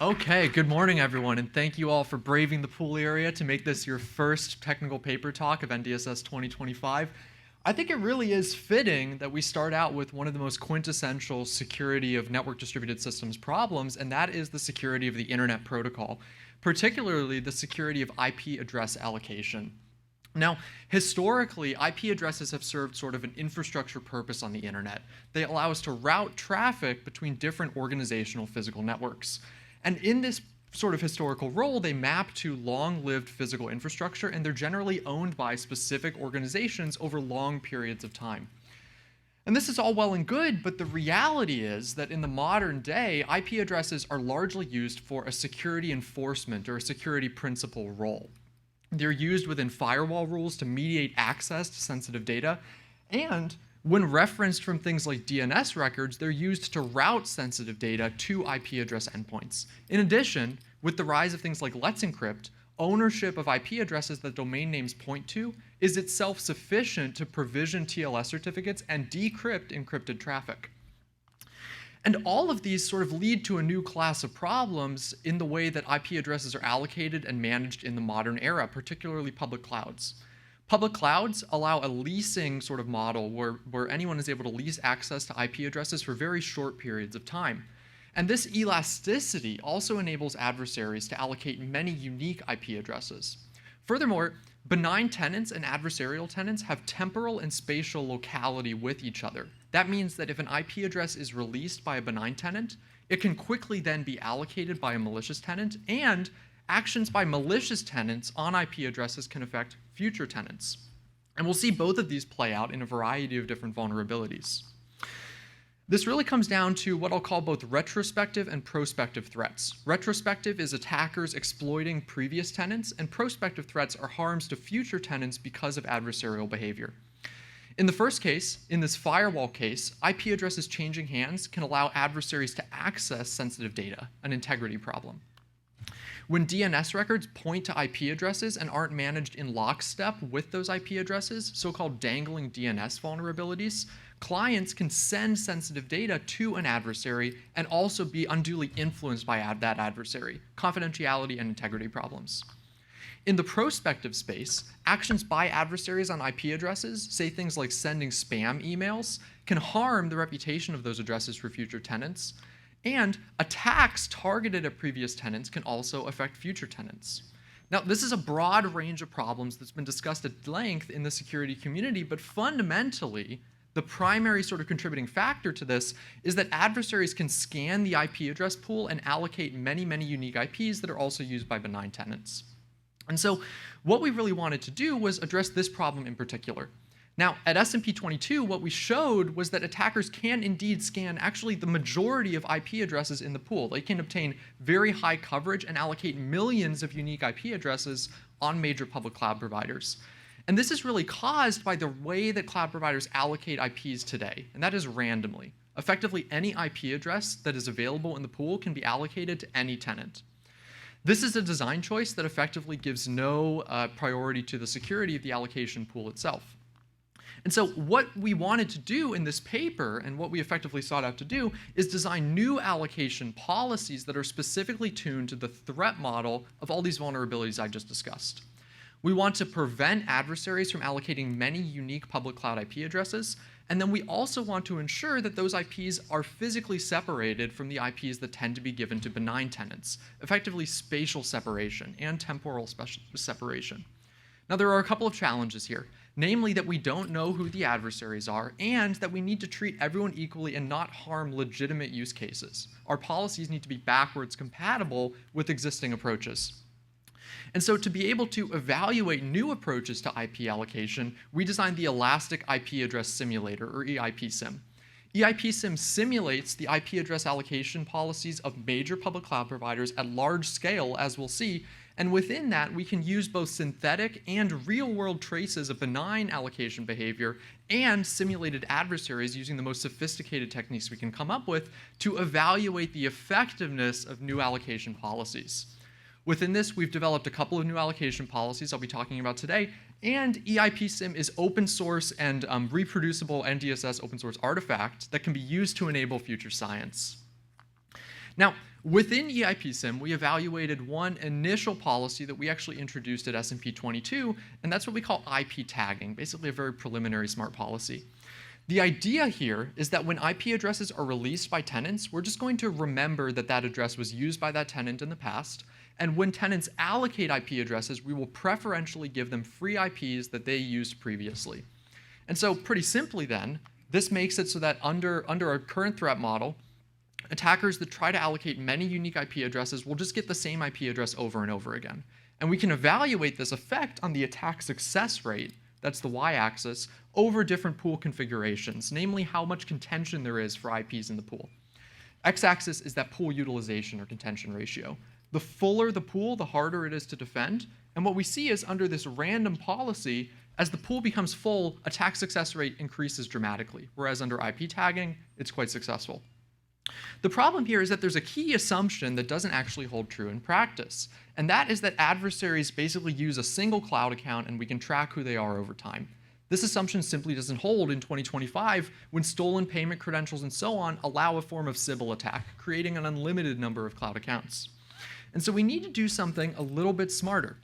Okay, good morning, everyone, and thank you all for braving the pool area to make this your first technical paper talk of NDSS 2025. I think it really is fitting that we start out with one of the most quintessential security of network distributed systems problems, and that is the security of the Internet Protocol, particularly the security of IP address allocation. Now, historically, IP addresses have served sort of an infrastructure purpose on the internet. They allow us to route traffic between different organizational physical networks. And in this sort of historical role, they map to long-lived physical infrastructure, and they're generally owned by specific organizations over long periods of time. And this is all well and good, but the reality is that in the modern day, IP addresses are largely used for a security enforcement or a security principle role. They're used within firewall rules to mediate access to sensitive data, and when referenced from things like DNS records, they're used to route sensitive data to IP address endpoints. In addition, with the rise of things like Let's Encrypt, ownership of IP addresses that domain names point to is itself sufficient to provision TLS certificates and decrypt encrypted traffic. And all of these sort of lead to a new class of problems in the way that IP addresses are allocated and managed in the modern era, particularly public clouds. Public clouds allow a leasing sort of model where anyone is able to lease access to IP addresses for very short periods of time. And this elasticity also enables adversaries to allocate many unique IP addresses. Furthermore, benign tenants and adversarial tenants have temporal and spatial locality with each other. That means that if an IP address is released by a benign tenant, it can quickly then be allocated by a malicious tenant, and actions by malicious tenants on IP addresses can affect future tenants. And we'll see both of these play out in a variety of different vulnerabilities. This really comes down to what I'll call both retrospective and prospective threats. Retrospective is attackers exploiting previous tenants, and prospective threats are harms to future tenants because of adversarial behavior. In the first case, in this firewall case, IP addresses changing hands can allow adversaries to access sensitive data, an integrity problem. When DNS records point to IP addresses and aren't managed in lockstep with those IP addresses, so-called dangling DNS vulnerabilities, clients can send sensitive data to an adversary and also be unduly influenced by that adversary, confidentiality and integrity problems. In the prospective space, actions by adversaries on IP addresses, say things like sending spam emails, can harm the reputation of those addresses for future tenants, and attacks targeted at previous tenants can also affect future tenants. Now, this is a broad range of problems that's been discussed at length in the security community, but fundamentally, the primary sort of contributing factor to this is that adversaries can scan the IP address pool and allocate many, many unique IPs that are also used by benign tenants. And so what we really wanted to do was address this problem in particular. Now, at SMP 22, what we showed was that attackers can indeed scan actually the majority of IP addresses in the pool. They can obtain very high coverage and allocate millions of unique IP addresses on major public cloud providers. And this is really caused by the way that cloud providers allocate IPs today, and that is randomly. Effectively, any IP address that is available in the pool can be allocated to any tenant. This is a design choice that effectively gives no priority to the security of the allocation pool itself. And so what we wanted to do in this paper, and what we effectively sought out to do, is design new allocation policies that are specifically tuned to the threat model of all these vulnerabilities I just discussed. We want to prevent adversaries from allocating many unique public cloud IP addresses, and then we also want to ensure that those IPs are physically separated from the IPs that tend to be given to benign tenants, effectively spatial separation and temporal separation. Now, there are a couple of challenges here, namely that we don't know who the adversaries are and that we need to treat everyone equally and not harm legitimate use cases. Our policies need to be backwards compatible with existing approaches. And so to be able to evaluate new approaches to IP allocation, we designed the Elastic IP Address Simulator, or EIP-SIM. EIP-SIM simulates the IP address allocation policies of major public cloud providers at large scale, as we'll see, and within that, we can use both synthetic and real-world traces of benign allocation behavior and simulated adversaries using the most sophisticated techniques we can come up with to evaluate the effectiveness of new allocation policies. Within this, we've developed a couple of new allocation policies I'll be talking about today, and EIP-SIM is open source and reproducible NDSS open source artifact that can be used to enable future science. Now, Within EIP-SIM, we evaluated one initial policy that we actually introduced at S&P 22, and that's what we call IP tagging, basically a very preliminary smart policy. The idea here is that when IP addresses are released by tenants, we're just going to remember that that address was used by that tenant in the past, and when tenants allocate IP addresses, we will preferentially give them free IPs that they used previously. And so pretty simply then, this makes it so that under our current threat model, attackers that try to allocate many unique IP addresses will just get the same IP address over and over again. And we can evaluate this effect on the attack success rate, that's the y-axis, over different pool configurations, namely how much contention there is for IPs in the pool. X-axis is that pool utilization or contention ratio. The fuller the pool, the harder it is to defend. And what we see is under this random policy, as the pool becomes full, attack success rate increases dramatically, whereas under IP tagging, it's quite successful. The problem here is that there's a key assumption that doesn't actually hold true in practice, and that is that adversaries basically use a single cloud account and we can track who they are over time. This assumption simply doesn't hold in 2025 when stolen payment credentials and so on allow a form of Sybil attack, creating an unlimited number of cloud accounts. And so we need to do something a little bit smarter.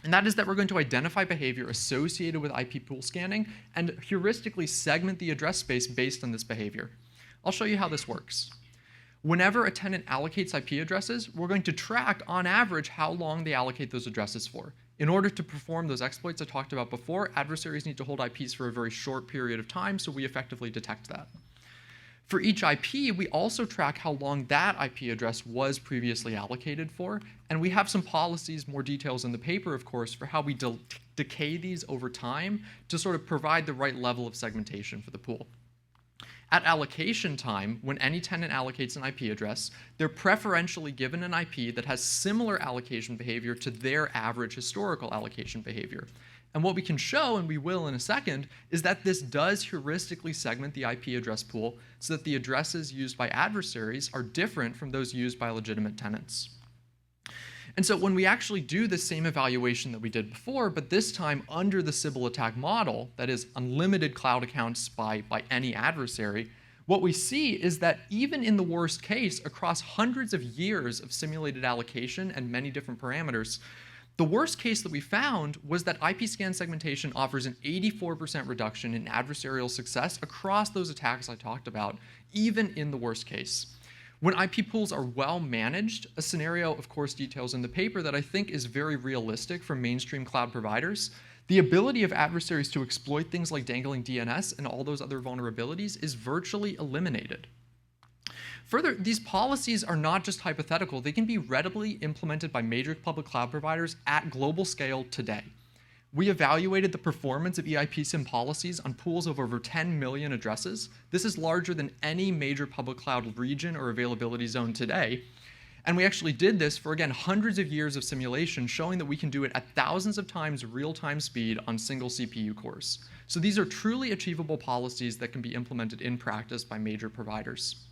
And that is that we're going to identify behavior associated with IP pool scanning and heuristically segment the address space based on this behavior. I'll show you how this works. Whenever a tenant allocates IP addresses, we're going to track, on average, how long they allocate those addresses for. In order to perform those exploits I talked about before, adversaries need to hold IPs for a very short period of time, so we effectively detect that. For each IP, we also track how long that IP address was previously allocated for, and we have some policies, more details in the paper, of course, for how we decay these over time to sort of provide the right level of segmentation for the pool. At allocation time, when any tenant allocates an IP address, they're preferentially given an IP that has similar allocation behavior to their average historical allocation behavior. And what we can show, and we will in a second, is that this does heuristically segment the IP address pool so that the addresses used by adversaries are different from those used by legitimate tenants. And so when we actually do the same evaluation that we did before, but this time under the Sybil attack model, that is unlimited cloud accounts by any adversary, what we see is that even in the worst case, across hundreds of years of simulated allocation and many different parameters, the worst case that we found was that IP scan segmentation offers an 84% reduction in adversarial success across those attacks I talked about, even in the worst case. When IP pools are well managed, a scenario, of course, details in the paper that I think is very realistic for mainstream cloud providers, the ability of adversaries to exploit things like dangling DNS and all those other vulnerabilities is virtually eliminated. Further, these policies are not just hypothetical, they can be readily implemented by major public cloud providers at global scale today. We evaluated the performance of EIP-SIM policies on pools of over 10 million addresses. This is larger than any major public cloud region or availability zone today. And we actually did this for, again, hundreds of years of simulation, showing that we can do it at thousands of times real-time speed on single CPU cores. So these are truly achievable policies that can be implemented in practice by major providers.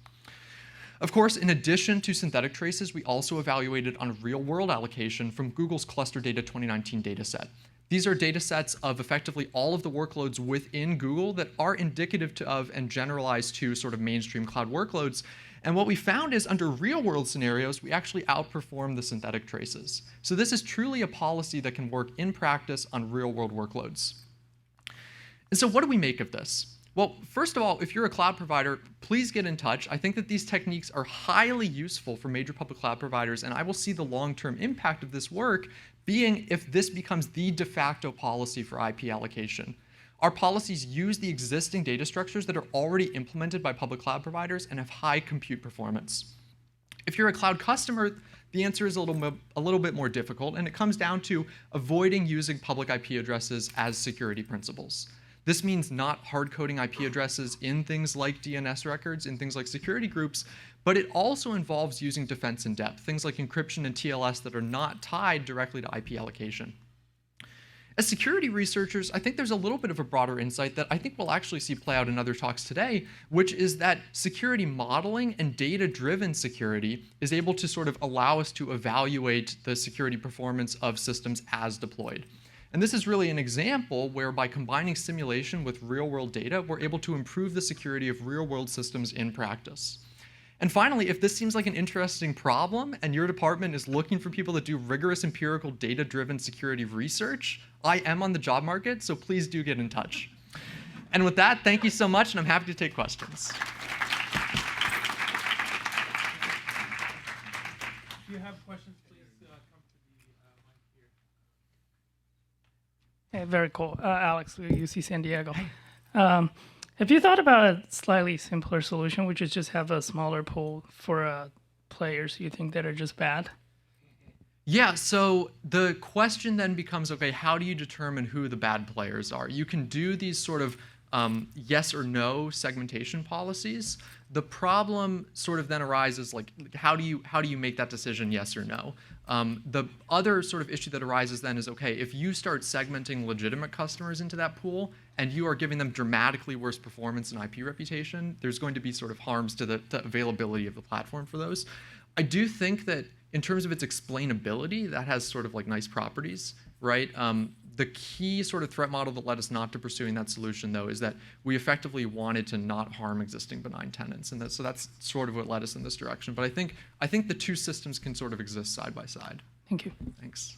Of course, in addition to synthetic traces, we also evaluated on real-world allocation from Google's Cluster Data 2019 dataset. These are data sets of effectively all of the workloads within Google that are indicative of and generalized to sort of mainstream cloud workloads. And what we found is under real-world scenarios, we actually outperform the synthetic traces. So this is truly a policy that can work in practice on real-world workloads. And so what do we make of this? Well, first of all, if you're a cloud provider, please get in touch. I think that these techniques are highly useful for major public cloud providers, and I will see the long-term impact of this work being if this becomes the de facto policy for IP allocation. Our policies use the existing data structures that are already implemented by public cloud providers and have high compute performance. If you're a cloud customer, the answer is a little bit more difficult, and it comes down to avoiding using public IP addresses as security principles. This means not hard-coding IP addresses in things like DNS records, in things like security groups, but it also involves using defense in depth, things like encryption and TLS that are not tied directly to IP allocation. As security researchers, I think there's a little bit of a broader insight that I think we'll actually see play out in other talks today, which is that security modeling and data-driven security is able to sort of allow us to evaluate the security performance of systems as deployed. And this is really an example where by combining simulation with real-world data, we're able to improve the security of real-world systems in practice. And finally, if this seems like an interesting problem and your department is looking for people that do rigorous empirical data-driven security research, I am on the job market, so please do get in touch. And with that, thank you so much, and I'm happy to take questions. If you have questions, please come to the mic here. Hey, very cool. Alex, UC San Diego. Have you thought about a slightly simpler solution, which is just have a smaller pool for players you think that are just bad? Yeah, so the question then becomes, okay, how do you determine who the bad players are? You can do these sort of yes or no segmentation policies. The problem sort of then arises, like, how do you make that decision yes or no? The other sort of issue that arises then is, okay, if you start segmenting legitimate customers into that pool and you are giving them dramatically worse performance and IP reputation, there's going to be sort of harms to the availability of the platform for those. I do think that in terms of its explainability, that has sort of like nice properties, right? The key sort of threat model that led us not to pursuing that solution, though, is that we effectively wanted to not harm existing benign tenants, and so that's sort of what led us in this direction. But I think the two systems can sort of exist side by side. Thank you. Thanks.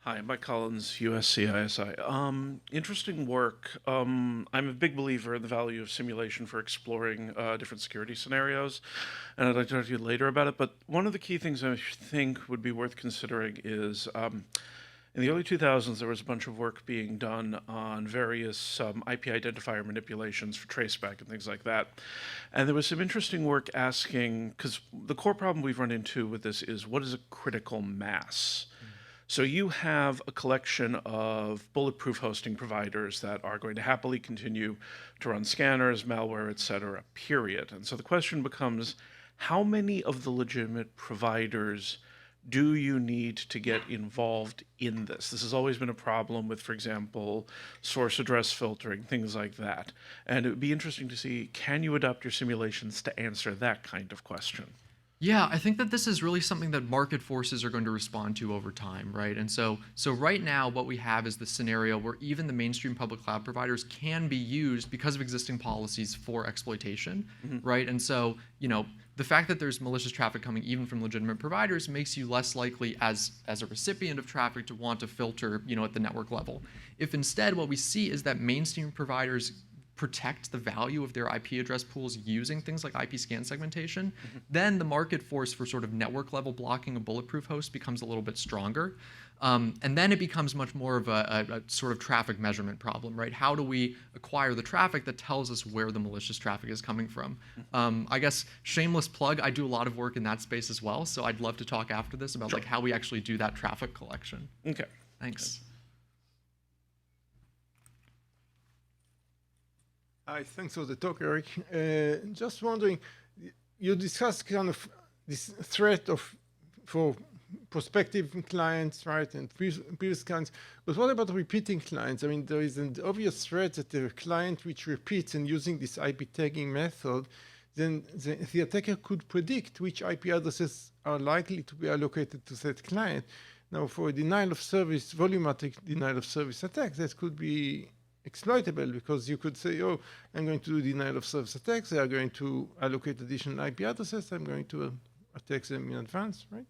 Hi, Mike Collins, USC ISI. Interesting work. I'm a big believer in the value of simulation for exploring different security scenarios, and I'd like to talk to you later about it. But one of the key things I think would be worth considering is in the early 2000s, there was a bunch of work being done on various IP identifier manipulations for traceback and things like that. And there was some interesting work asking, because the core problem we've run into with this is, what is a critical mass? So you have a collection of bulletproof hosting providers that are going to happily continue to run scanners, malware, et cetera, period. And so the question becomes, how many of the legitimate providers do you need to get involved in this? This has always been a problem with, for example, source address filtering, things like that. And it would be interesting to see, can you adapt your simulations to answer that kind of question? Yeah, I think that this is really something that market forces are going to respond to over time, right? And so right now what we have is the scenario where even the mainstream public cloud providers can be used because of existing policies for exploitation, right? And so, the fact that there's malicious traffic coming even from legitimate providers makes you less likely as a recipient of traffic to want to filter, at the network level. If instead what we see is that mainstream providers protect the value of their IP address pools using things like IP scan segmentation, then the market force for sort of network level blocking a bulletproof host becomes a little bit stronger. And then it becomes much more of a sort of traffic measurement problem, right? How do we acquire the traffic that tells us where the malicious traffic is coming from? I guess shameless plug, I do a lot of work in that space as well, so I'd love to talk after this about like how we actually do that traffic collection. Okay. Thanks. Hi, thanks for the talk, Eric. Just wondering, you discussed kind of this threat for prospective clients, right, and previous clients. But what about repeating clients? I mean, there is an obvious threat that the client which repeats and using this IP tagging method, then the attacker could predict which IP addresses are likely to be allocated to that client. Now, for a denial of service, volumetric denial of service attack, that could be exploitable, because you could say, oh, I'm going to do denial of service attacks, they are going to allocate additional IP addresses, I'm going to attack them in advance, right?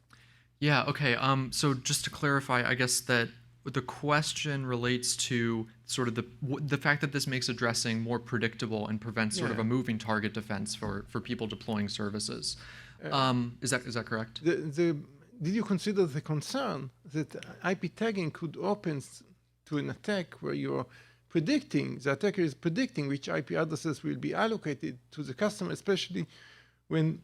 Yeah, okay. So just to clarify, I guess that the question relates to sort of the fact that this makes addressing more predictable and prevents sort of a moving target defense for people deploying services. Is that correct? Did you consider the concern that IP tagging could open to an attack where you're the attacker is predicting which IP addresses will be allocated to the customer, especially when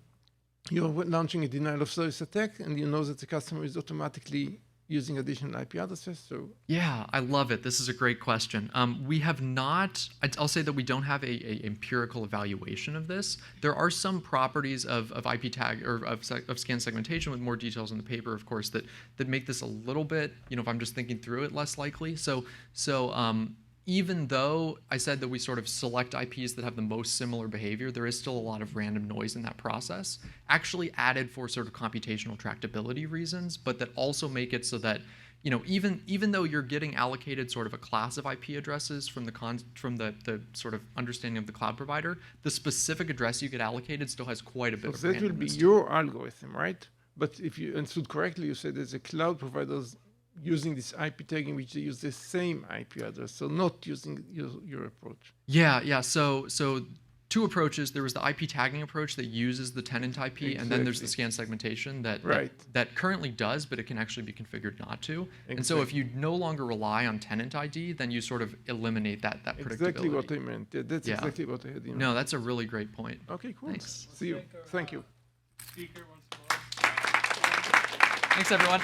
you're launching a denial of service attack and you know that the customer is automatically using additional IP addresses? So yeah, I love it. This is a great question. We have not, I'll say that we don't have a empirical evaluation of this. There are some properties of IP tag or of scan segmentation with more details in the paper, of course, that make this a little bit, if I'm just thinking through it, less likely. So even though I said that we sort of select IPs that have the most similar behavior, there is still a lot of random noise in that process, actually added for sort of computational tractability reasons, but that also make it so that, even though you're getting allocated sort of a class of IP addresses from the sort of understanding of the cloud provider, the specific address you get allocated still has quite a bit of So that will be randomness. your algorithm, right? But if you understood correctly, you said there's a cloud providers using this IP tagging, which they use the same IP address, so not using your approach. Yeah. So two approaches. There was the IP tagging approach that uses the tenant IP, and then there's the scan segmentation that currently does, but it can actually be configured not to. And so if you no longer rely on tenant ID, then you sort of eliminate that predictability. Exactly what I meant. Yeah, that's exactly what I had in mind. No, that's a really great point. Okay, cool. Thanks. See you. Thank you. Speaker once more. Thanks, everyone.